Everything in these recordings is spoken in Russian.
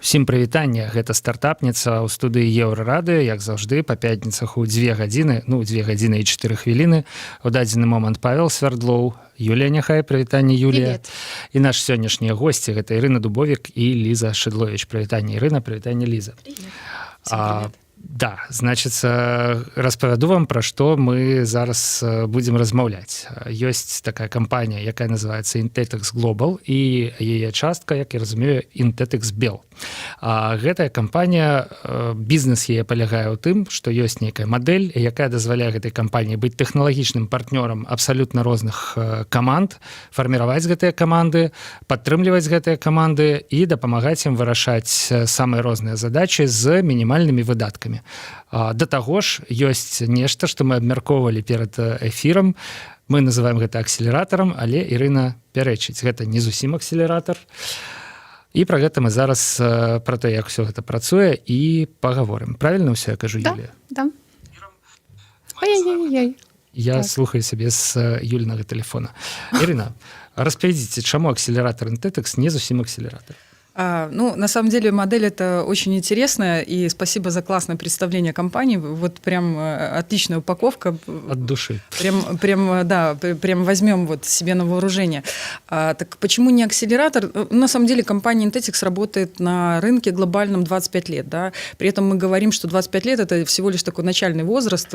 Усім прывітанне, гэта стартапніца ў студыі Еўрарады, як заўжды па пятніцах у 2 гадзіны, 2 гадзіны і 4 хвіліны. У дадзены момант Павел Свердлоў, Юлія Няхай, прывітанне Юлія. І наш сённяшнія госці гэта Ірына Дубовік і Ліза Шыдловіч. Прывітанне Ірына, прывітанне Ліза. Да, значыцца, распавяду вам, пра што мы зараз будзем размаўляць. Ёсць такая кампанія, якая называецца Intetex Global, і яе частка, як я разумею, Intetex Bell. Гэтая кампанія, бізнес яе палягае ў тым, што ёсць нейкая мадэль, якая дазваляе гэтай кампаніі быць тэхналагічным партнёрам абсалютна розных каманд, фарміраваць гэтыя каманды, падтрымліваць гэтыя каманды і дапамагаць ім вырашаць самыя розныя задачы з мінімальнымі выдаткамі. Да таго ж, ёсць нешта, што мы абмяркоўвалі перад эфірам. Мы называем гэта акселератарам, але Ірына пярэчыць. Гэта не зусім акселератар. І пра гэта мы зараз, пра то, як ўсё гэта працуе, і пагаворым. Правільна ўсё я кажу, Юлія? Да. Ой-ой-ой. Я слухаю сябе з Юлінага тэлефона. Ірына, распавядзіце, чаму акселератор Intetex не зусім акселератор? На самом деле модель это очень интересная, и спасибо за классное представление компании. Вот прям отличная упаковка. От души. Прям возьмем вот себе на вооружение. Так почему не акселератор? На самом деле компания Intetex работает на рынке глобальном 25 лет. Да? При этом мы говорим, что 25 лет это всего лишь такой начальный возраст,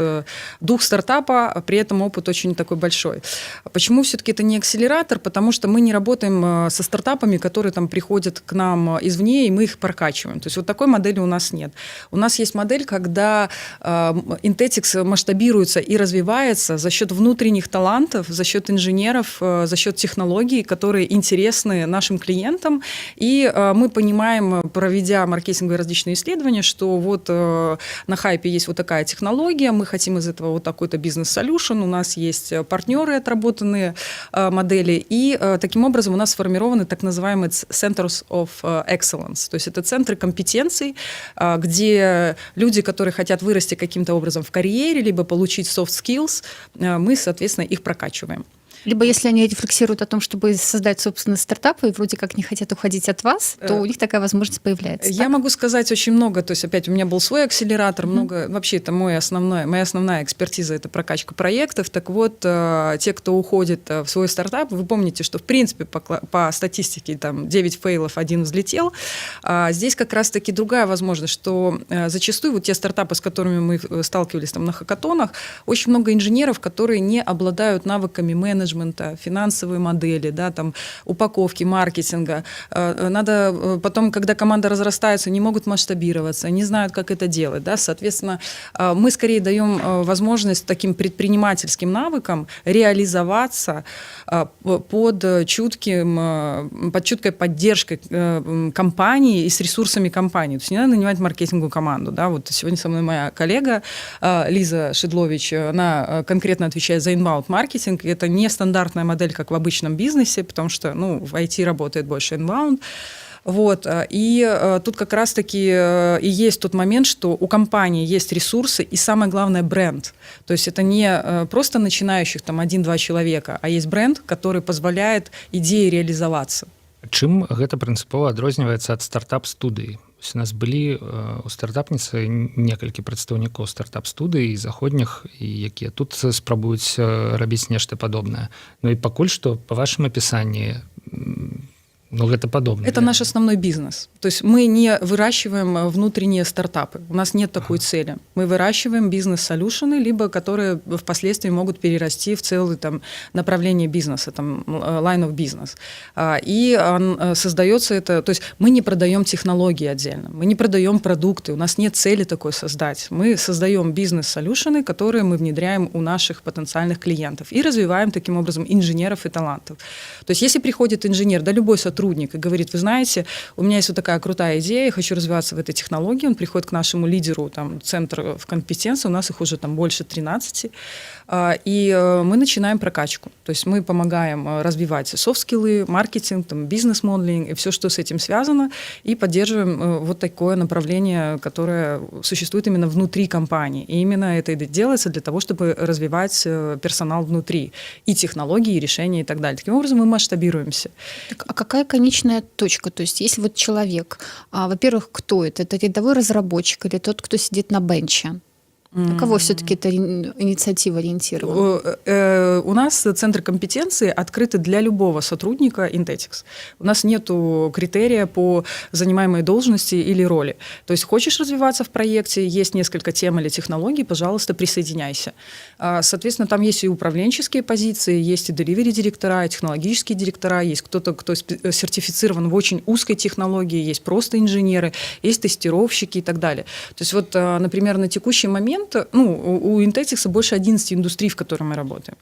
дух стартапа, а при этом опыт очень такой большой. Почему все-таки это не акселератор? Потому что мы не работаем со стартапами, которые там приходят к нам извне, и мы их прокачиваем. То есть вот такой модели у нас нет. У нас есть модель, когда Intetex масштабируется и развивается за счет внутренних талантов, за счет инженеров, за счет технологий, которые интересны нашим клиентам. И мы понимаем, проведя маркетинговые различные исследования, что вот на хайпе есть вот такая технология, мы хотим из этого вот такой-то бизнес-солюшн, у нас есть партнеры, отработанные модели, и таким образом у нас сформированы так называемые Centers of Excellence. То есть это центры компетенций, где люди, которые хотят вырасти каким-то образом в карьере, либо получить soft skills, мы, соответственно, их прокачиваем. Либо если они рефлексируют о том, чтобы создать собственные стартапы, и вроде как не хотят уходить от вас, то у них такая возможность появляется. Я могу сказать очень много. То есть опять у меня был свой акселератор, много. Вообще это моя основная экспертиза – это прокачка проектов. Так вот, те, кто уходит в свой стартап, вы помните, что в принципе по статистике там 9 фейлов, 1 взлетел. Здесь как раз-таки другая возможность, что зачастую вот те стартапы, с которыми мы сталкивались там на хакатонах, очень много инженеров, которые не обладают навыками менеджмента, финансовые модели, да, там, упаковки, маркетинга. Надо потом, когда команда разрастается, не могут масштабироваться, не знают, как это делать. Да? Соответственно, мы скорее даем возможность таким предпринимательским навыкам реализоваться под чуткой поддержкой компании и с ресурсами компании. То есть не надо нанимать маркетинговую команду. Да? Вот сегодня со мной моя коллега Лиза Шидлович, она конкретно отвечает за inbound-маркетинг. Это не стандартная модель, как в обычном бизнесе, потому что в IT работает больше inbound. Вот. И тут как раз-таки и есть тот момент, что у компании есть ресурсы и, самое главное, бренд. То есть это не просто начинающих там 1-2 человека, а есть бренд, который позволяет идее реализоваться. Чым гэта прынцыпова адрозніваецца ад стартап-студыі? У нас былі у стартапніцы некалькі прадстаўнікоў стартап-студыі заходніх, якія тут спрабуюць рабіць нешта падобнае. Ну і пакуль што па вашым апісанні это подобно. Это наш основной бизнес. То есть мы не выращиваем внутренние стартапы. У нас нет такой цели. Мы выращиваем бизнес-солюшены, либо которые впоследствии могут перерасти в целое там, направление бизнеса, там, line of business. И создается это... То есть мы не продаем технологии отдельно, мы не продаем продукты, у нас нет цели такой создать. Мы создаем бизнес-солюшены, которые мы внедряем у наших потенциальных клиентов и развиваем таким образом инженеров и талантов. То есть если приходит инженер, да любой сотрудник, и говорит, вы знаете, у меня есть вот такая крутая идея, я хочу развиваться в этой технологии, он приходит к нашему лидеру, там, центр в компетенции, у нас их уже там больше 13, и мы начинаем прокачку. То есть мы помогаем развивать софт-скиллы, маркетинг, там, бизнес-моделинг и все, что с этим связано, и поддерживаем вот такое направление, которое существует именно внутри компании. И именно это и делается для того, чтобы развивать персонал внутри, и технологии, и решения, и так далее. Таким образом мы масштабируемся. Так, а какая конечная точка? То есть если вот человек, во-первых, кто это? Это рядовой разработчик или тот, кто сидит на бенче? На кого все-таки эта инициатива ориентирована? У нас центры компетенции открыты для любого сотрудника Intechix. У нас нет критерия по занимаемой должности или роли. То есть хочешь развиваться в проекте, есть несколько тем или технологий, пожалуйста, присоединяйся. Соответственно, там есть и управленческие позиции, есть и delivery-директора, и технологические директора, есть кто-то, кто сертифицирован в очень узкой технологии, есть просто инженеры, есть тестировщики и так далее. То есть вот, например, на текущий момент у Intechix больше 11 индустрий, в которых мы работаем.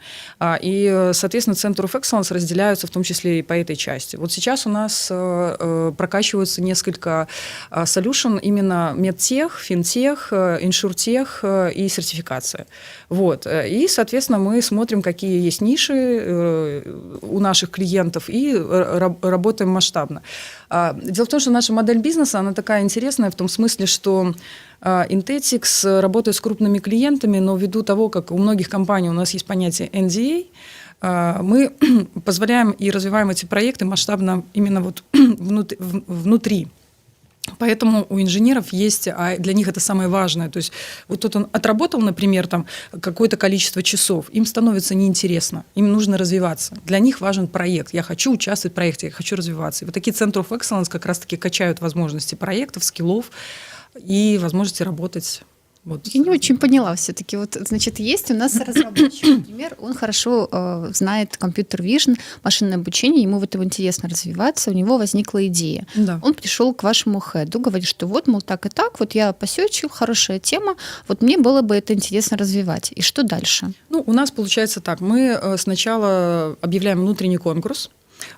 И, соответственно, Center of Excellence разделяются в том числе и по этой части. Вот сейчас у нас прокачиваются несколько solution, именно медтех, финтех, иншуртех и сертификация. Вот. И, соответственно, мы смотрим, какие есть ниши у наших клиентов и работаем масштабно. Дело в том, что наша модель бизнеса, она такая интересная в том смысле, что Intechix работает с крупными клиентами, но ввиду того, как у многих компаний у нас есть понятие NDA, мы позволяем и развиваем эти проекты масштабно именно вот внутри. Поэтому у инженеров есть, а для них это самое важное. То есть вот тут он отработал, например, там какое-то количество часов, им становится неинтересно, им нужно развиваться. Для них важен проект. Я хочу участвовать в проекте, я хочу развиваться. И вот такие Center of Excellence как раз-таки качают возможности проектов, скиллов и возможности работать. Вот. Я не очень поняла все-таки. Вот, значит, есть у нас разработчик, например, он хорошо знает компьютер vision, машинное обучение, ему в этом интересно развиваться, у него возникла идея. Да. Он пришел к вашему хеду, говорит, что вот, мол, так и так, вот я посёчил, хорошая тема, вот мне было бы это интересно развивать. И что дальше? У нас получается так. Мы сначала объявляем внутренний конкурс.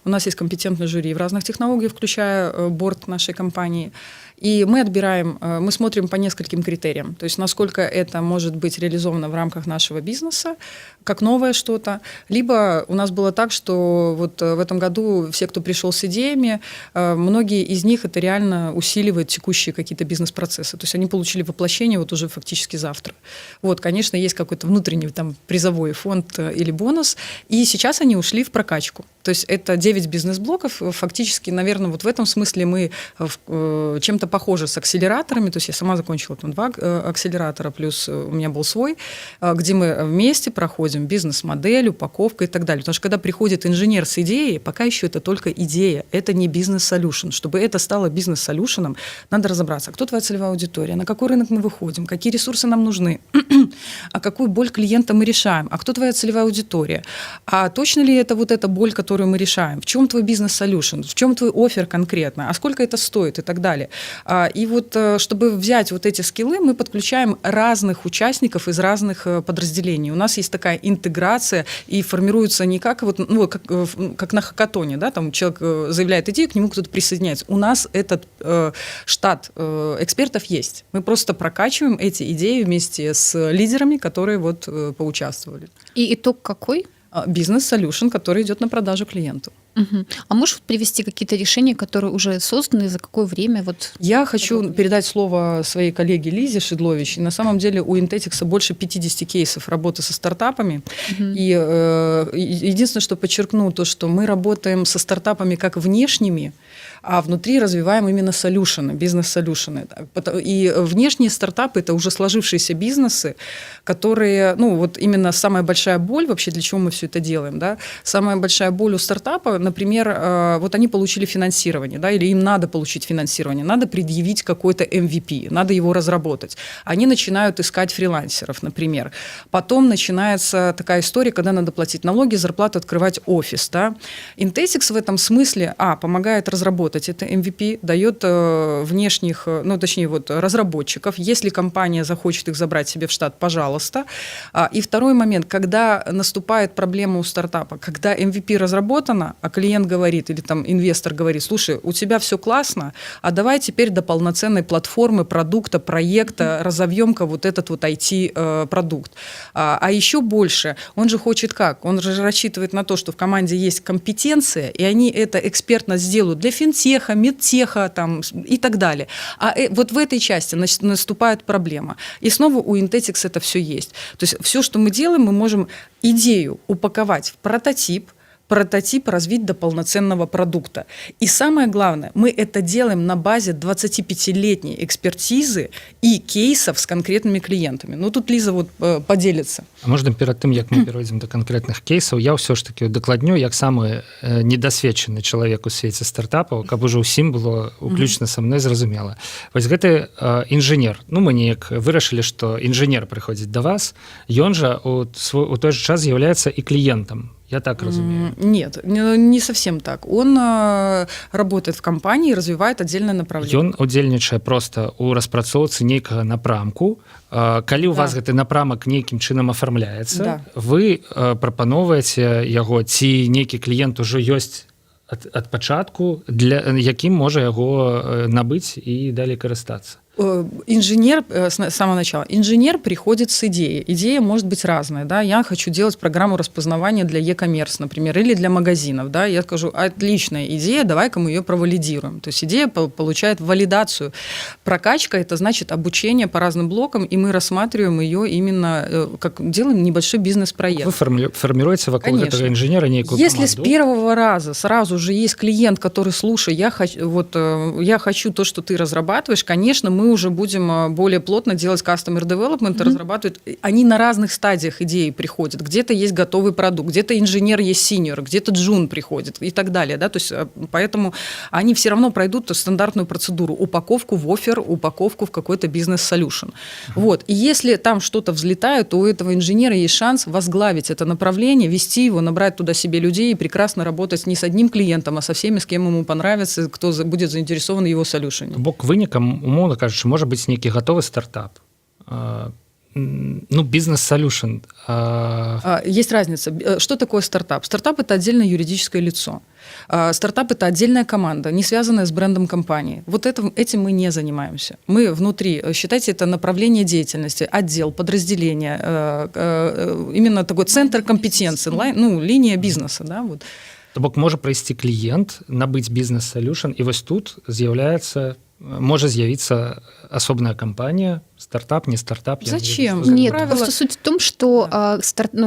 У нас есть компетентное жюри в разных технологиях, включая борд нашей компании. И мы отбираем, мы смотрим по нескольким критериям. То есть насколько это может быть реализовано в рамках нашего бизнеса, как новое что-то. Либо у нас было так, что вот в этом году все, кто пришел с идеями, многие из них это реально усиливает текущие какие-то бизнес-процессы. То есть они получили воплощение вот уже фактически завтра. Вот, конечно, есть какой-то внутренний там призовой фонд или бонус. И сейчас они ушли в прокачку. То есть это 9 бизнес-блоков. Фактически, наверное, вот в этом смысле мы чем-то похожи с акселераторами. То есть я сама закончила там 2 акселератора, плюс у меня был свой, где мы вместе проходим бизнес-модель, упаковка и так далее. Потому что когда приходит инженер с идеей, пока еще это только идея, это не бизнес-солюшн. Чтобы это стало бизнес-солюшеном, надо разобраться, кто твоя целевая аудитория, на какой рынок мы выходим, какие ресурсы нам нужны, а какую боль клиента мы решаем, а кто твоя целевая аудитория, а точно ли это вот эта боль, которую мы решаем, в чем твой бизнес-солюшн, в чем твой оффер конкретно, а сколько это стоит и так далее. И вот, чтобы взять вот эти скиллы, мы подключаем разных участников из разных подразделений. У нас есть такая интеграция, и формируется не как, вот, как на хакатоне, да, там человек заявляет идею, к нему кто-то присоединяется. У нас этот штат экспертов есть. Мы просто прокачиваем эти идеи вместе с лидерами, которые вот поучаствовали. И итог какой? Бизнес-солюшн, который идет на продажу клиенту. Угу. А можешь привести какие-то решения, которые уже созданы, за какое время? Вот Я хочу передать слово своей коллеге Лизе Шедлович. И на самом деле у Intechix больше 50 кейсов работы со стартапами. Угу. И единственное, что подчеркну, то, что мы работаем со стартапами как внешними, а внутри развиваем именно солюшены, бизнес-солюшены. И внешние стартапы – это уже сложившиеся бизнесы, которые, вот именно самая большая боль, вообще для чего мы все это делаем, да? Самая большая боль у стартапа, например, вот они получили финансирование, да, или им надо получить финансирование, надо предъявить какой-то MVP, надо его разработать. Они начинают искать фрилансеров, например. Потом начинается такая история, когда надо платить налоги, зарплату, открывать офис, да? Intechix в этом смысле, помогает разработать это MVP, дает внешних, разработчиков. Если компания захочет их забрать себе в штат, пожалуйста. И второй момент, когда наступает проблема у стартапа, когда MVP разработана, а клиент говорит, или там инвестор говорит, слушай, у тебя все классно, а давай теперь до полноценной платформы, продукта, проекта разовьем-ка вот этот вот IT-продукт. А еще больше, он же хочет как? Он же рассчитывает на то, что в команде есть компетенция, и они это экспертно сделают для финтеха, медтеха там, и так далее. А вот в этой части наступает проблема. И снова у Intechix это все есть. То есть все, что мы делаем, мы можем идею упаковать в прототип, прототип развить до полноценного продукта. И самое главное, мы это делаем на базе 25-летней экспертизы и кейсов с конкретными клиентами. Ну, тут Лиза вот поделится. А можна перад тым, як мы перайдзем до канкрэтных кейсаў, я ўсё ж таки удакладню, як самы недасведчаны чалавек у свеце стартапаў, каб ужо ўсім было уключна са мной зразумела. Вось гэты інжынер, ну мы неяк вырашылі, што інжынер прыходзіць да вас, ён жа у той же час з'яўляецца і кліентам. Я так разумею. Нет, не совсем так. Он работает в компании и развивает отдельное направление. Ён удзельнічае просто у распрацоўцы нейкага напрамку. Калі у вас гэты напрамак нейкім чынам афармляецца, вы прапаноўваеце яго, ці нейкі кліент ужо ёсць ад пачатку, для якім можа яго набыць і далей карыстацца. Инженер, с самого начала, инженер приходит с идеей. Идея может быть разная. Да? Я хочу делать программу распознавания для e-commerce, например, или для магазинов. Да? Я скажу, отличная идея, давай-ка мы ее провалидируем. То есть идея получает валидацию. Прокачка – это значит обучение по разным блокам, и мы рассматриваем ее именно, как делаем небольшой бизнес-проект. Вы формируете вокруг этого инженера некую Если команду? С первого раза сразу же есть клиент, который, слушай, я хочу то, что ты разрабатываешь, конечно, мы уже будем более плотно делать customer development, разрабатывать. Они на разных стадиях идеи приходят. Где-то есть готовый продукт, где-то инженер есть senior, где-то джун приходит и так далее. Да? То есть, поэтому они все равно пройдут стандартную процедуру. Упаковку в оффер, упаковку в какой-то бизнес-солюшн. Вот. И если там что-то взлетает, то у этого инженера есть шанс возглавить это направление, вести его, набрать туда себе людей и прекрасно работать не с одним клиентом, а со всеми, с кем ему понравится, кто будет заинтересован в его солюшене. Бок вынікам, умоўна кажучы, можа быць нейкі гатовы стартап. Ну, бизнес-солюшн. Есть разница. Что такое стартап? Стартап – это отдельное юридическое лицо. Стартап – это отдельная команда, не связанная с брендом компании. Вот этим мы не занимаемся. Мы внутри, считайте, это направление деятельности, отдел, подразделение, именно такой центр компетенции, ну, линия бизнеса. Да, вот. То бок можа прайсці кліент, набыць бізнес-солюшн, і вось тут можа з'явіцца асобная кампанія, стартап, не стартап. Зачем? Нет, просто суть в том, что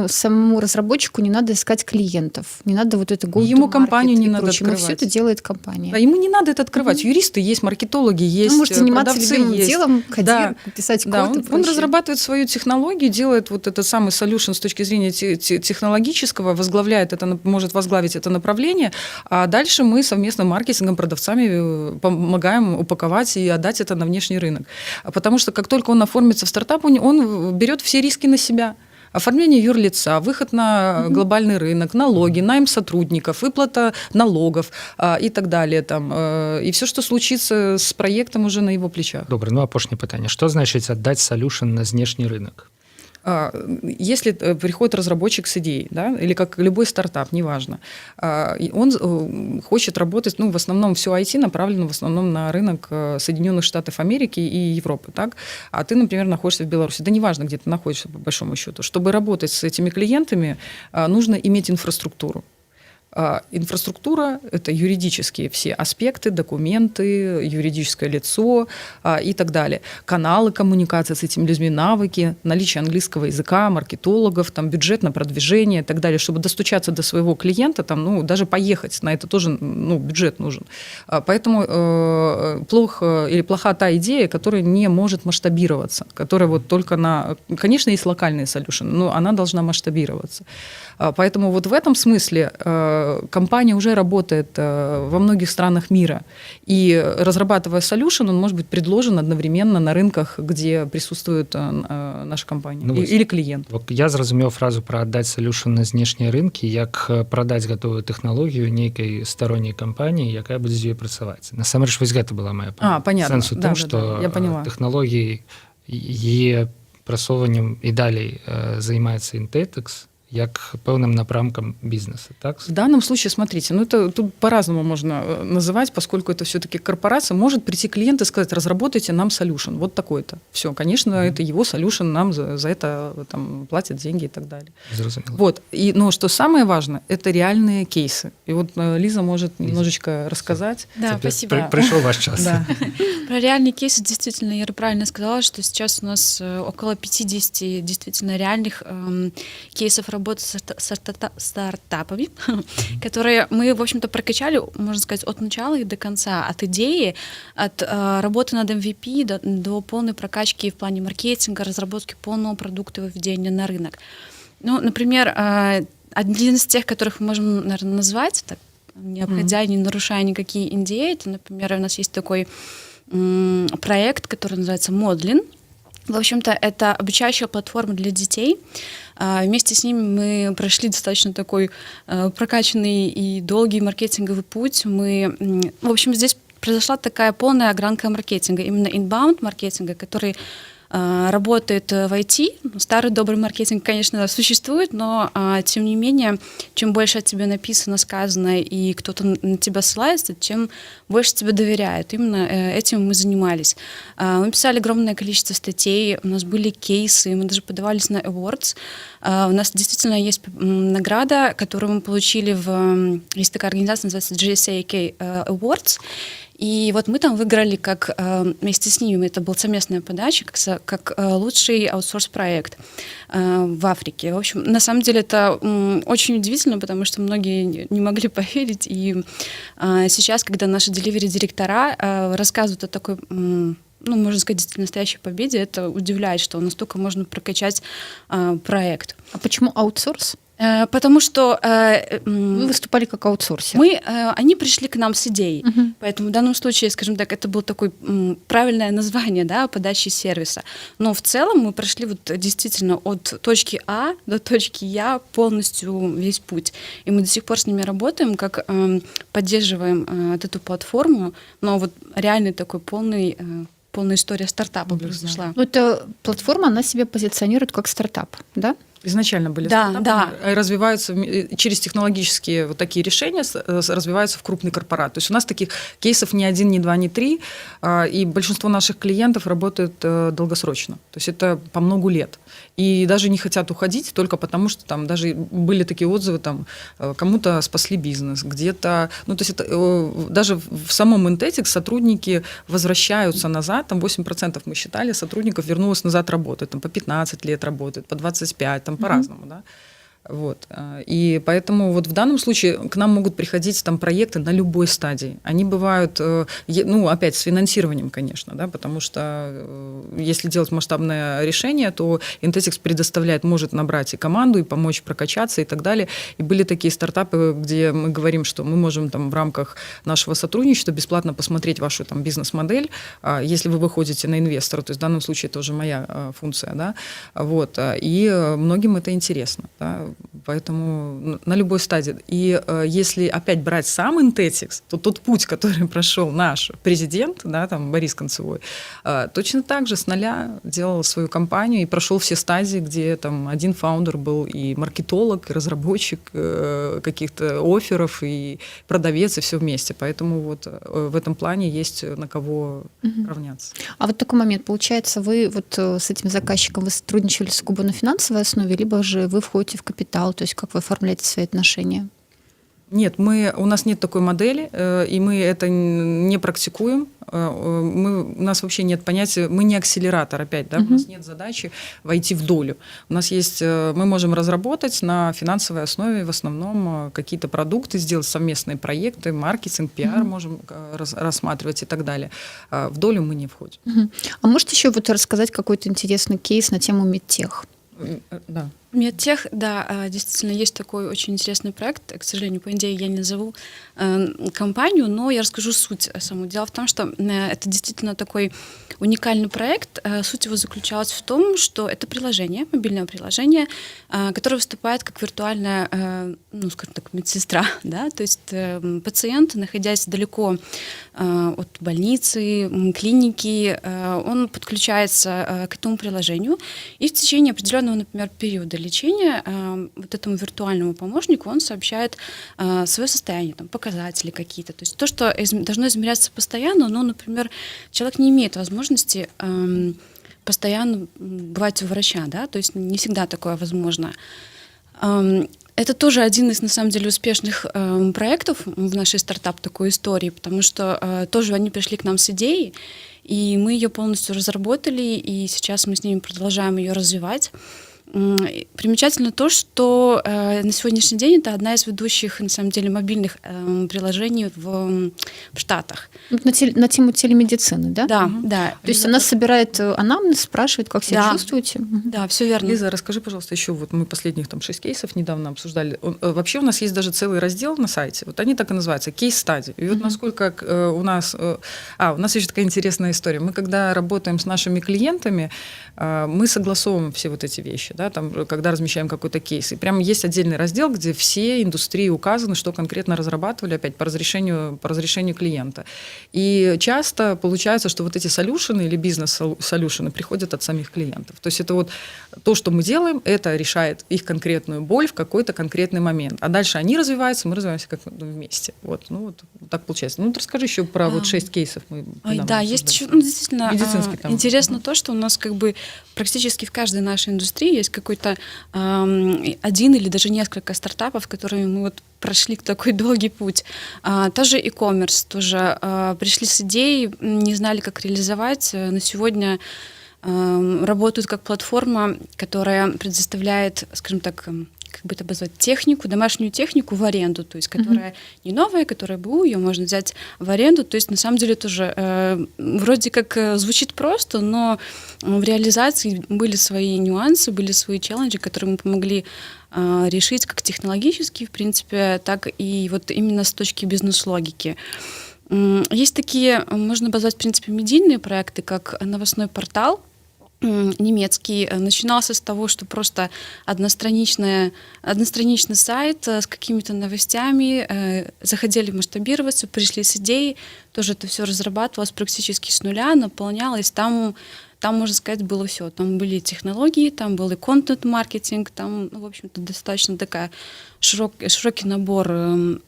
самому разработчику не надо искать клиентов, не надо вот это go-to-market. Ему компанию не надо открывать. Но все это делает компания. Да, ему не надо это открывать. Юристы есть, маркетологи есть, может заниматься любимым есть. делом, писать код. Он разрабатывает свою технологию, делает вот этот самый solution с точки зрения технологического, возглавляет это, может возглавить это направление, а дальше мы совместно маркетингом, продавцами помогаем упаковать и отдать это на внешний рынок. Потому что как только он оформится в стартап, он берет все риски на себя. Оформление юрлица, выход на глобальный рынок, налоги, найм сотрудников, выплата налогов и так далее. И все, что случится с проектом, уже на его плечах. Добре, ну апошняе пытанне. Што значыць аддаць солюшн на знешні рынок? Если приходит разработчик с идеей, да, или как любой стартап, неважно, он хочет работать, ну, в основном все IT направлено в основном на рынок Соединенных Штатов Америки и Европы, так? А ты, например, находишься в Беларуси, да неважно, где ты находишься, по большому счету. Чтобы работать с этими клиентами, нужно иметь инфраструктуру. Инфраструктура – это юридические все аспекты, документы, юридическое лицо и так далее. Каналы коммуникации с этими людьми, навыки, наличие английского языка, маркетологов, там, бюджет на продвижение и так далее. Чтобы достучаться до своего клиента, там, ну, даже поехать на это тоже, ну, бюджет нужен. Поэтому плоха та идея, которая не может масштабироваться, которая вот только на… Конечно, есть локальные солюшены, но она должна масштабироваться. Поэтому вот в этом смысле компания уже работает во многих странах мира. И разрабатывая solution, он может быть предложен одновременно на рынках, где присутствует наша компания, ну, или клиент. Я зразумеў фразу про аддаць solution на знешнія рынкі, як прадаць гатовую тэхналогію нейкай сторонняй кампаніі, якая будзе з ёй працаваць. Насамрэч, вось гэта была моя понятно. Сэнс у тым, што тэхналогіі яе прасоўваннем і далей займаецца Inteltex, як пэўным напрамкам бизнеса, так? В данном случае, смотрите, ну это тут по-разному можно называть, поскольку это все-таки корпорация, может прийти клиент и сказать, разработайте нам solution, вот такой-то. Все, конечно, это его solution, нам за это там платят деньги и так далее. Вот. Но что самое важное, это реальные кейсы. И вот Лиза может немножечко рассказать. Да, спасибо. Пришел ваш час. Да. Про реальные кейсы, действительно, Ира правильно сказала, что сейчас у нас около 50 действительно реальных кейсов работы работы со стартапами, которые мы, в общем-то, прокачали, можно сказать, от начала и до конца, от идеи, от работы над MVP до полной прокачки в плане маркетинга, разработки полного продукта и выведения на рынок. Ну, например, один из тех, которых мы можем, наверное, назвать, так, не обходя, не нарушая никакие NDA, это, например, у нас есть такой проект, который называется Modelin. В общем-то, это обучающая платформа для детей. Вместе с ними мы прошли достаточно такой прокачанный и долгий маркетинговый путь. В общем, здесь произошла такая полная огранка маркетинга, именно inbound маркетинга, который работает в IT. Старый добрый маркетинг, конечно, существует, но тем не менее, чем больше о тебе написано, сказано, и кто-то на тебя ссылается, тем больше тебе доверяют. Именно этим мы занимались. Мы писали огромное количество статей, у нас были кейсы, мы даже подавались на awards. У нас действительно есть награда, которую мы получили есть такая организация, называется GSAK Awards. И вот мы там выиграли вместе с ними, это была совместная подача, как лучший аутсорс-проект в Африке. В общем, на самом деле это очень удивительно, потому что многие не могли поверить. И сейчас, когда наши деливери-директора рассказывают о такой, можно сказать, действительно настоящей победе, это удивляет, что настолько можно прокачать проект. А почему аутсорс? Потому что вы выступали как аутсорсер. Они пришли к нам с идеей. Поэтому в данном случае, скажем так, это было такое правильное название, да, подачи сервиса. Но в целом мы прошли вот действительно от точки А до точки Я полностью весь путь. И мы до сих пор с ними работаем, как поддерживаем эту платформу, но вот реальный такой полная история стартапа произошла. Ну, эта платформа, она себя позиционирует как стартап, да? Изначально были стартапы, развиваются через технологические вот такие решения, развиваются в крупный корпорат. То есть у нас таких кейсов ни один, ни два, ни три, и большинство наших клиентов работают долгосрочно. То есть это по многу лет. И даже не хотят уходить только потому, что там даже были такие отзывы, там кому-то спасли бизнес, где-то... Ну, то есть это, даже в самом Intetics сотрудники возвращаются назад, там 8% мы считали, сотрудников вернулось назад работать, там по 15 лет работают, по 25, там по-разному, да. Вот. И поэтому вот в данном случае к нам могут приходить там проекты на любой стадии. Они бывают, опять с финансированием, конечно, да, потому что если делать масштабное решение, то Intetics может набрать и команду, и помочь прокачаться и так далее. И были такие стартапы, где мы говорим, что мы можем там в рамках нашего сотрудничества бесплатно посмотреть вашу там бизнес-модель, если вы выходите на инвестора, то есть в данном случае это уже моя функция, да, вот, и многим это интересно, да. Поэтому на любой стадии. И если опять брать сам Intetics, то тот путь, который прошел наш президент, да, там Борис Концевой, точно так же с нуля делал свою компанию и прошел все стадии, где там один фаундер был и маркетолог, и разработчик каких-то офферов, и продавец, и все вместе. Поэтому вот в этом плане есть на кого равняться. А вот такой момент. Получается, вы вот с этим заказчиком вы сотрудничали сугубо на финансовой основе, либо же вы входите в капитал, то есть как вы оформляете свои отношения? Нет, у нас нет такой модели, и мы это не практикуем. У нас вообще нет понятия, мы не акселератор опять, да, у нас нет задачи войти в долю. У нас есть, мы можем разработать на финансовой основе в основном какие-то продукты, сделать совместные проекты, маркетинг, пиар можем рассматривать и так далее. В долю мы не входим. А можете еще вот рассказать какой-то интересный кейс на тему медтех? Да. Медтех, да, действительно, есть такой очень интересный проект. К сожалению, по идее, я не назову компанию, но я расскажу суть саму. Дело в том, что это действительно такой уникальный проект. Суть его заключалась в том, что это приложение, мобильное приложение, которое выступает как виртуальная, скажем так, медсестра, да, то есть пациент, находясь далеко от больницы, клиники, он подключается к этому приложению, и в течение определенного, например, периода лечения вот этому виртуальному помощнику он сообщает свое состояние, там, показатели какие-то. То есть то, что должно измеряться постоянно, но, например, человек не имеет возможности постоянно бывать у врача, да, то есть не всегда такое возможно. Это тоже один из, на самом деле, успешных проектов в нашей стартап такой истории, потому что тоже они пришли к нам с идеей, и мы ее полностью разработали, и сейчас мы с ними продолжаем ее развивать. Примечательно то, что на сегодняшний день это одна из ведущих, на самом деле, мобильных приложений в Штатах. На тему телемедицины, да? Да, да. То есть она собирает анамнез, спрашивает, как себя чувствуете? Да, все верно. Лиза, расскажи, пожалуйста, еще вот мы последних 6 кейсов недавно обсуждали. Вообще у нас есть даже целый раздел на сайте, вот они так и называются, кейс-стади. И вот насколько у нас еще такая интересная история. Мы когда работаем с нашими клиентами, мы согласовываем все вот эти вещи, да, там, когда размещаем какой-то кейс. И прямо есть отдельный раздел, где все индустрии указаны, что конкретно разрабатывали, опять по разрешению клиента. И часто получается, что вот эти солюшены или бизнес-солюшены приходят от самих клиентов. То есть это вот то, что мы делаем, это решает их конкретную боль в какой-то конкретный момент. А дальше они развиваются, мы развиваемся как вместе. Вот так получается. Ну, расскажи еще про 6 кейсов. Да, есть еще, действительно, интересно то, что у нас практически в каждой нашей индустрии есть какой-то один или даже несколько стартапов, которые мы прошли такой долгий путь. Тоже e-commerce, тоже пришли с идеей, не знали, как реализовать. На сегодня работают как платформа, которая предоставляет, скажем так, как бы это обозвать, технику, домашнюю технику в аренду, то есть которая не новая, которая БУ, ее можно взять в аренду, то есть на самом деле тоже вроде как звучит просто, но в реализации были свои нюансы, были свои челленджи, которые мы помогли решить как технологически, в принципе, так и вот именно с точки бизнес-логики. Есть такие, можно обозвать, в принципе, медийные проекты, как новостной портал, немецкий. Начинался с того, что просто одностраничный сайт с какими-то новостями, захотели масштабироваться, пришли с идеей, тоже это все разрабатывалось практически с нуля, наполнялось, там, можно сказать, было все. Там были технологии, там был и контент-маркетинг, там, в общем-то, достаточно такая широкий набор,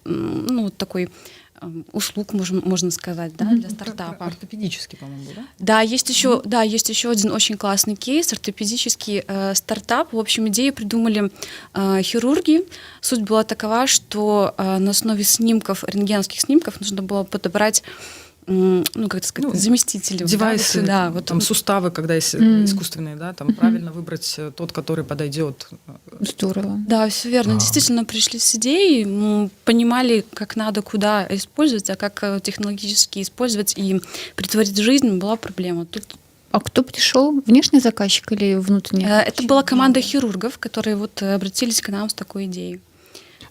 такой услуг, можно сказать, да, для стартапа. Ортопедический, по-моему, да? Да, есть еще один очень классный кейс, ортопедический стартап. В общем, идею придумали хирурги. Суть была такова, что на основе рентгеновских снимков нужно было подобрать заместители. Девайсы, да, там суставы, когда есть искусственные, да, там правильно выбрать тот, который подойдет. Здорово. Да, все верно. Действительно пришли с идеей, мы понимали, как надо, куда использовать, а как технологически использовать и притворить в жизнь была проблема. А кто пришел? Внешний заказчик или внутренний? Это была команда хирургов, которые обратились к нам с такой идеей.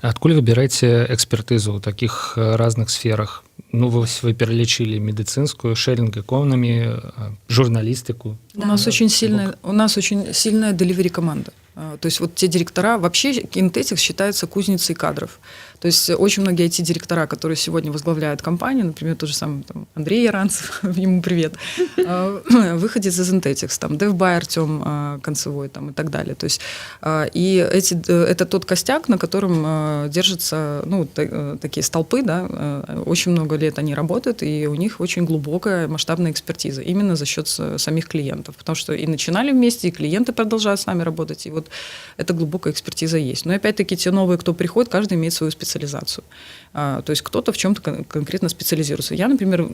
Адкуль выбираете экспертизу в таких разных сферах? Вы перелечили медицинскую, шеринг экономи, журналистику. Да. У нас очень сильная delivery команда. То есть вот те директора, вообще Intetix считается кузницей кадров. То есть очень многие IT-директора, которые сегодня возглавляют компанию, например, тот же самый Андрей Яранцев, ему привет, выходец из Intetix, там DevBuy Артем Концевой там, и так далее. То есть, и это тот костяк, на котором держатся такие столпы, да, очень много лет они работают, и у них очень глубокая масштабная экспертиза, именно за счет самих клиентов, потому что и начинали вместе, и клиенты продолжают с нами работать, и вот эта глубокая экспертиза есть. Но опять-таки те новые, кто приходит, каждый имеет свою специализацию. То есть кто-то в чем-то конкретно специализируется. Я, например,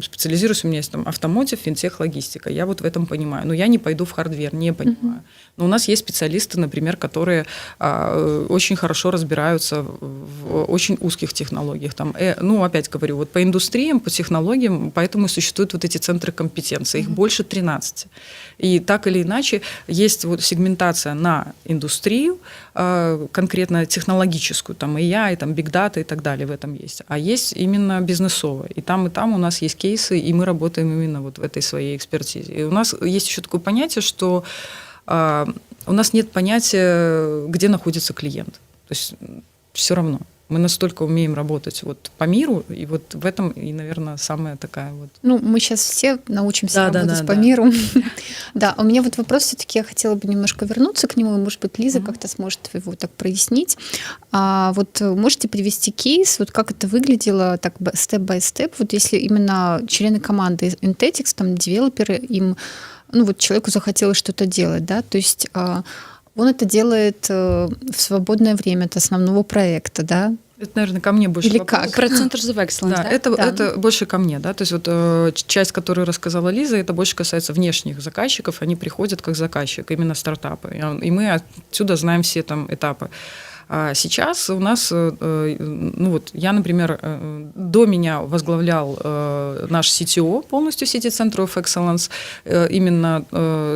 специализируюсь, у меня есть там автомотив, финтех, логистика. Я вот в этом понимаю. Но я не пойду в хардвер, не понимаю. Но у нас есть специалисты, например, которые очень хорошо разбираются в очень узких технологиях. Там, опять говорю, вот по индустриям, по технологиям, поэтому и существуют вот эти центры компетенции. Их больше 13. И так или иначе есть вот сегментация на индустрию, конкретно технологическую, там AI, там Big Data и так далее в этом есть. А есть именно бизнесовая. И там у нас есть кейсы, и мы работаем именно вот в этой своей экспертизе. И у нас есть еще такое понятие, что у нас нет понятия, где находится клиент. То есть все равно. Мы настолько умеем работать вот по миру, и вот в этом, и, наверное, самая такая вот... Мы сейчас все научимся работать по миру. Да, у меня вот вопрос все-таки, я хотела бы немножко вернуться к нему, и, может быть, Лиза как-то сможет его так прояснить. Вот можете привести кейс, вот как это выглядело так степ-бай-степ, вот если именно члены команды Intetix, там, девелоперы, им, человеку захотелось что-то делать, да, то есть... Он это делает в свободное время от основного проекта, да? Это, наверное, ко мне больше Или вопрос. как? Про Centers of Excellence, Да, да? это больше ко мне, да, то есть вот часть, которую рассказала Лиза, это больше касается внешних заказчиков, они приходят как заказчик, именно стартапы, и мы отсюда знаем все там этапы. А сейчас у нас, ну вот я, например, до меня возглавлял наш CTO полностью сети Center of Excellence, именно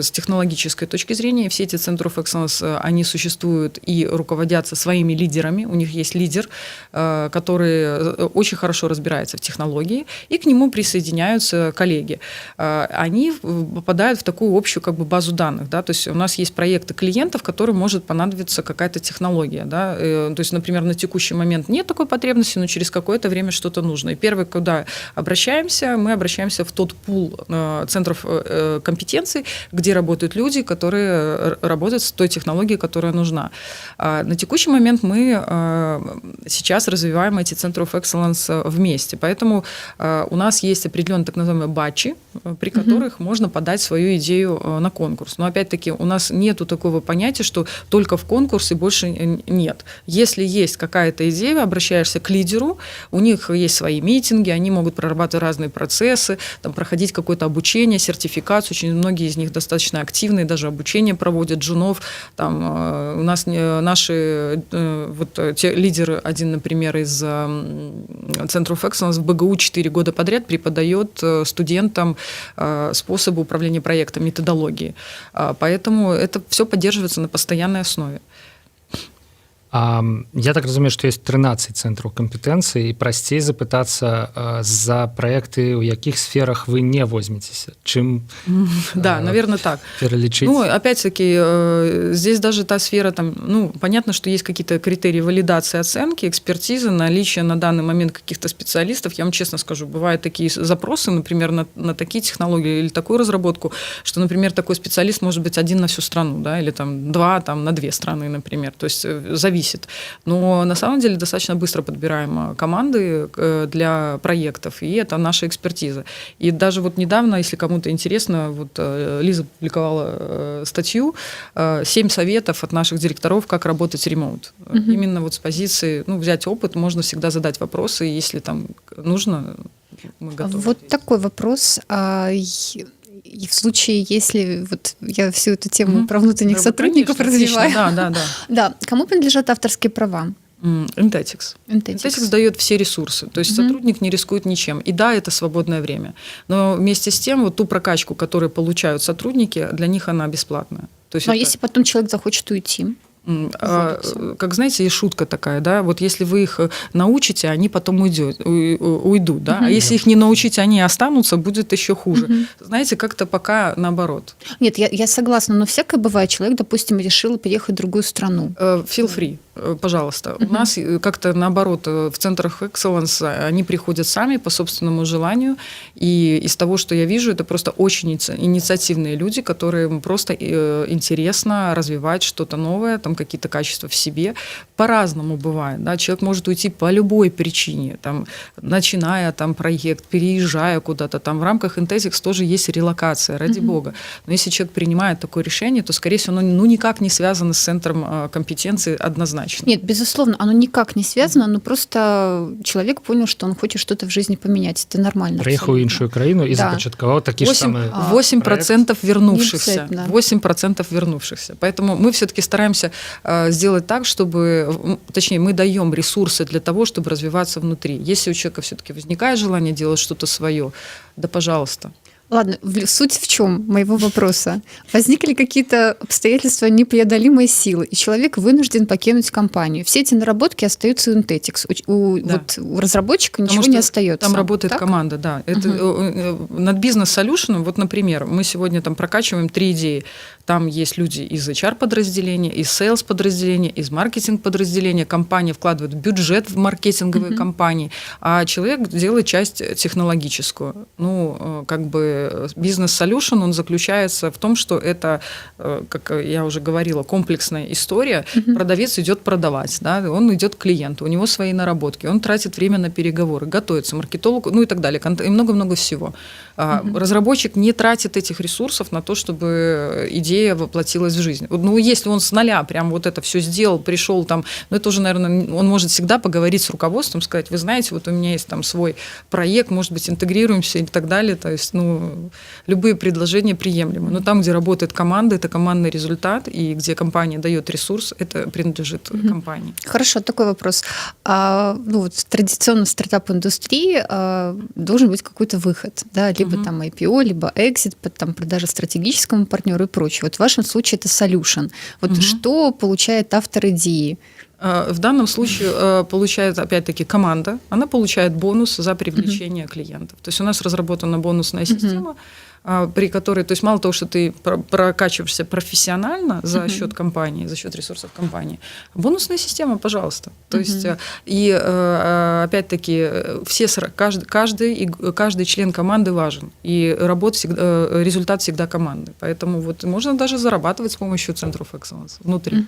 с технологической точки зрения. Все эти Center of Excellence, они существуют и руководятся своими лидерами. У них есть лидер, который очень хорошо разбирается в технологии, и к нему присоединяются коллеги. Они попадают в такую общую как бы базу данных. Да? То есть у нас есть проекты клиентов, которым может понадобиться какая-то технология. Да? То есть, например, на текущий момент нет такой потребности, но через какое-то время что-то нужно. И первое, куда мы обращаемся в тот пул центров компетенций, где работают люди, которые работают с той технологией, которая нужна. На текущий момент мы сейчас развиваем эти Center of Excellence вместе. Поэтому у нас есть определенные так называемые батчи, при которых можно подать свою идею на конкурс. Но опять-таки у нас нету такого понятия, что только в конкурсе больше нет. Если есть какая-то идея, обращаешься к лидеру, у них есть свои митинги, они могут прорабатывать разные процессы, там, проходить какое-то обучение, сертификацию. Очень многие из них достаточно активные, даже обучение проводят джунов. Там, у нас наши вот те лидеры, один, например, из Center of Excellence в БГУ 4 года подряд преподает студентам способы управления проектом, методологии. Поэтому это все поддерживается на постоянной основе. Я так разумею, што ёсць 13 цэнтраў кампетэнцыі, і прасцей запытацца за праекты, у якіх сферах вы не возьметеся, чым да, наверное, так. пералічыць. Ну, опять-таки, здесь даже та сфера, там, ну, понятно, что есть какие-то критерии валидации, оценки, экспертизы, наличие на данный момент каких-то специалистов. Я вам честно скажу, бывают такие запросы, например, на такие технологии или такую разработку, что, например, такой специалист может быть один на всю страну, да, или там два там, на 2 страны, например. То есть зависит. Но на самом деле достаточно быстро подбираем команды для проектов, и это наша экспертиза. И даже вот недавно, если кому-то интересно, вот Лиза публиковала статью «7 советов от наших директоров, как работать ремоут». Именно вот с позиции, ну, взять опыт, можно всегда задать вопросы, если там нужно, мы готовы. Вот такой вопрос. И в случае, если вот я всю эту тему про внутренних сотрудников развиваю. Да. Да, кому принадлежат авторские права? Intetics. Intetics дает все ресурсы, то есть сотрудник не рискует ничем. И да, это свободное время. Но вместе с тем, вот ту прокачку, которую получают сотрудники, для них она бесплатная. То есть но если потом человек захочет уйти? Как знаете, есть шутка такая, да, вот если вы их научите, они потом уйдут, да, а если их не научите, они останутся, будет еще хуже. Знаете, как-то пока наоборот. Нет, я согласна, но всякое бывает. Человек, допустим, решил переехать в другую страну. Feel free, пожалуйста. У нас как-то наоборот, в центрах Excellence они приходят сами по собственному желанию, и из того, что я вижу, это просто очень инициативные люди, которым просто интересно развивать что-то новое, там какие-то качества в себе. По-разному бывает. Да? Человек может уйти по любой причине, там, начиная там, проект, переезжая куда-то. Там, в рамках Intetics тоже есть релокация, ради бога. Но если человек принимает такое решение, то, скорее всего, оно никак не связано с центром компетенции однозначно. Нет, безусловно, оно никак не связано, но просто человек понял, что он хочет что-то в жизни поменять. Это нормально. Приехал в іншую країну і започаткував такі ж самі 8% вернувшихся. 8% вернувшихся. Поэтому мы все-таки стараемся сделать так, чтобы, точнее, мы даем ресурсы для того, чтобы развиваться внутри. Если у человека все-таки возникает желание делать что-то свое, да, пожалуйста. Ладно, суть в чем моего вопроса? Возникли какие-то обстоятельства непреодолимой силы, и человек вынужден покинуть компанию. Все эти наработки остаются у Intetics. У разработчика ничего не остается. Там работает команда, да. Это, над бизнес-солюшеном, вот, например, мы сегодня там прокачиваем 3 идеи. Там есть люди из HR-подразделения, из sales-подразделения, из маркетинг-подразделения. Компания вкладывает бюджет в маркетинговые компании, а человек делает часть технологическую. Ну, как бы бизнес-солюшн, он заключается в том, что это, как я уже говорила, комплексная история. Продавец идет продавать, да? Он идет к клиенту, у него свои наработки, он тратит время на переговоры, готовится, маркетолог, ну и так далее, и много-много всего. Разработчик не тратит этих ресурсов на то, чтобы идея воплотилась в жизнь. Ну, если он с нуля прям вот это все сделал, пришел там, ну, это уже, наверное, он может всегда поговорить с руководством, сказать, вы знаете, вот у меня есть там свой проект, может быть, интегрируемся и так далее. То есть, ну, любые предложения приемлемы. Но там, где работает команда, это командный результат, и где компания дает ресурс, это принадлежит компании. Хорошо, такой вопрос. Ну, вот в традиционной стартап-индустрии должен быть какой-то выход, да, либо там IPO, либо exit, там продажа стратегическому партнеру и прочее. Вот в вашем случае это solution. Вот что получает автор идеи? В данном случае получает, опять-таки, команда. Она получает бонус за привлечение клиентов. То есть у нас разработана бонусная система, при которой, то есть мало того, что ты прокачиваешься профессионально за счет компании, за счет ресурсов компании, бонусная система, пожалуйста. То есть, и опять-таки, каждый член команды важен, и результат всегда команды. Поэтому вот можно даже зарабатывать с помощью центров Excellence внутри.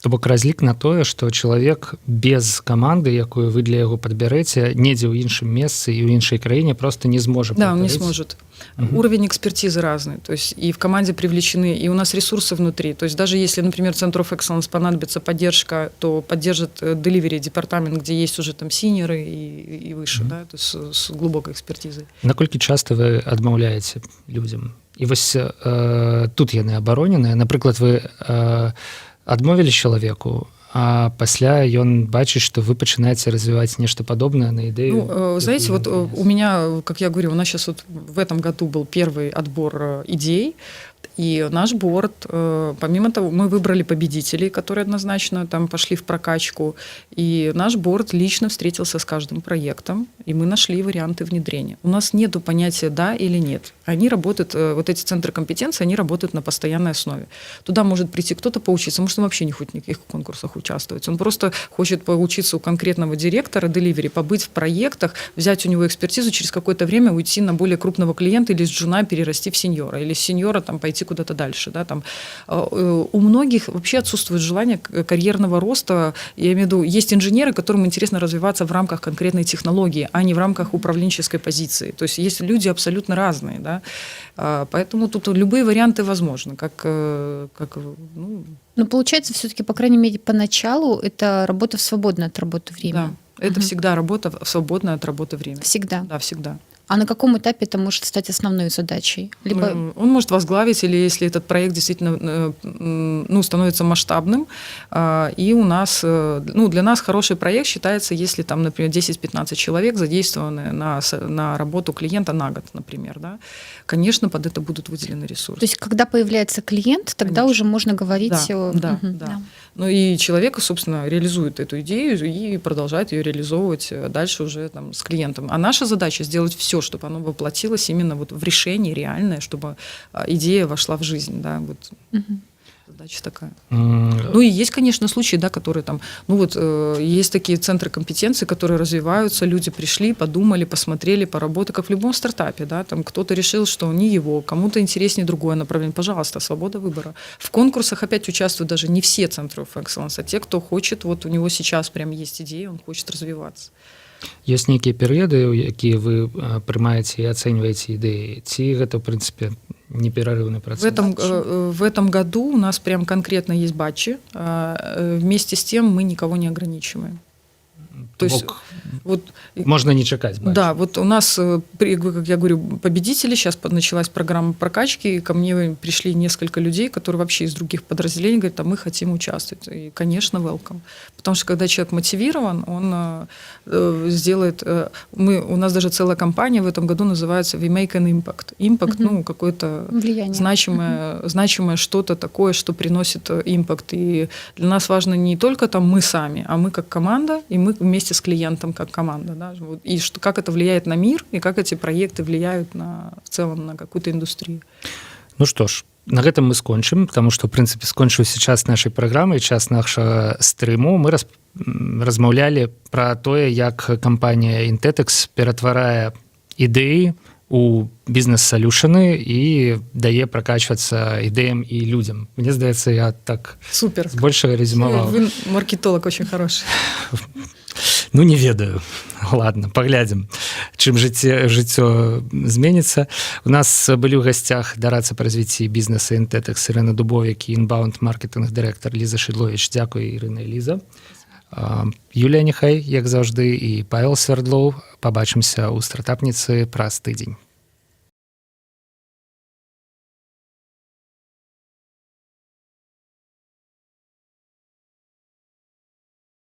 То бок разлік на тое, што чалавек без каманды, якую вы для яго падбярэце, недзе ў іншым месцы і ў іншай краіне просто не зможа. Да, он не сможет. Уровень экспертизы разный. То есть и в команде привлечены, и у нас ресурсы внутри. То есть даже если, например, Центру of Excellence понадобится поддержка, то поддержит delivery департамент, где есть уже там синьоры и выше, да, то есть с глубокой экспертизой. Наколькі часто вы адмаўляеце людям? І вось тут яны абароненыя. Напрыклад, вы адмовілі чалавеку, а пасля ён бачыць, што вы пачынаеце развіваць нешта падобнае на ідэю. Ну, знаете, вот у меня, как я говорю, у нас сейчас вот в этом году был первый отбор идей, и наш борд, помимо того, мы выбрали победителей, которые однозначно там пошли в прокачку, и наш борд лично встретился с каждым проектом, и мы нашли варианты внедрения. У нас нету понятия «да» или «нет». Они работают, вот эти центры компетенции, они работают на постоянной основе. Туда может прийти кто-то поучиться, может, он вообще не хочет в никаких конкурсах участвовать. Он просто хочет поучиться у конкретного директора delivery, побыть в проектах, взять у него экспертизу, через какое-то время уйти на более крупного клиента или с джуна перерасти в сеньора, или с сеньора там пойти куда-то дальше. Да, там. У многих вообще отсутствует желание карьерного роста. Я имею в виду, есть инженеры, которым интересно развиваться в рамках конкретной технологии, а не в рамках управленческой позиции. То есть есть люди абсолютно разные. Да? Поэтому тут любые варианты возможны. Но получается, все-таки, по крайней мере, поначалу это работа в свободное от работы время. Да, это всегда работа в свободное от работы время. Всегда? Да, всегда. А на каком этапе это может стать основной задачей? Либо... Он может возглавить, или если этот проект действительно становится масштабным. И у нас, для нас хороший проект считается, если там, например, 10-15 человек задействованы на работу клиента на год, например. Да? Конечно, под это будут выделены ресурсы. То есть, когда появляется клиент, тогда уже можно говорить о... Да. Ну и человек, собственно, реализует эту идею и продолжает ее реализовывать дальше уже там, с клиентом. А наша задача сделать все, чтобы оно воплотилось именно вот в решение реальное, чтобы идея вошла в жизнь. Да, вот. Задача такая. Ну и есть, конечно, случаи, да, которые там, есть такие центры компетенции, которые развиваются, люди пришли, подумали, посмотрели, поработали, как в любом стартапе, да, там кто-то решил, что не его, кому-то интереснее другое направление, пожалуйста, свобода выбора. В конкурсах опять участвуют даже не все центры of Excellence, а те, кто хочет, вот у него сейчас прям есть идея, он хочет развиваться. Ёсць нейкія перыяды, у якія вы прымаеце і ацэньваеце ідэі, ці гэта, в принципе, непрерывный процесс? В этом году у нас прям конкретно есть батчи. Вместе с тем мы никого не ограничиваем. То есть, можно не чекать. Батчи. Да, вот у нас, как я говорю, победители, сейчас началась программа прокачки, и ко мне пришли несколько людей, которые вообще из других подразделений говорят, мы хотим участвовать. И, конечно, welcome. Потому что когда человек мотивирован, он сделает... У нас даже целая компания в этом году называется We Make an Impact. Impact, какое-то значимое что-то такое, что приносит импакт. И для нас важно не только там мы сами, а мы как команда, и мы вместе с клиентом как команда. Да? И как это влияет на мир, и как эти проекты влияют в целом на какую-то индустрию. Ну что ж, на гэтым мы скончым, потому что, в принципе, скончыўся час нашай праграмы, час нашага стрыму. Мы размаўлялі пра тое, як кампанія Intetex ператварае ідэі у бізнес-салюшаны і дае пракачвацца ідэям і людзям. Мне здаецца, я так супер збольшага резюмаваў. Вы маркетолог очень хороший. Ну, не ведаю. ладно, паглядзім, чым жыццё зменіцца. У нас былі ў гасцях дарацца па развіцці бізнеса Інтэтекс Ірына Дубовік і інбаунд-маркетинг дырэктар Ліза Шыдловіч. Дзякуй, Ірына і Ліза. Юлія Нехай, як заўжды, і Павел Свердлоў. Пабачымся ў стартапніцы праз тыдзень.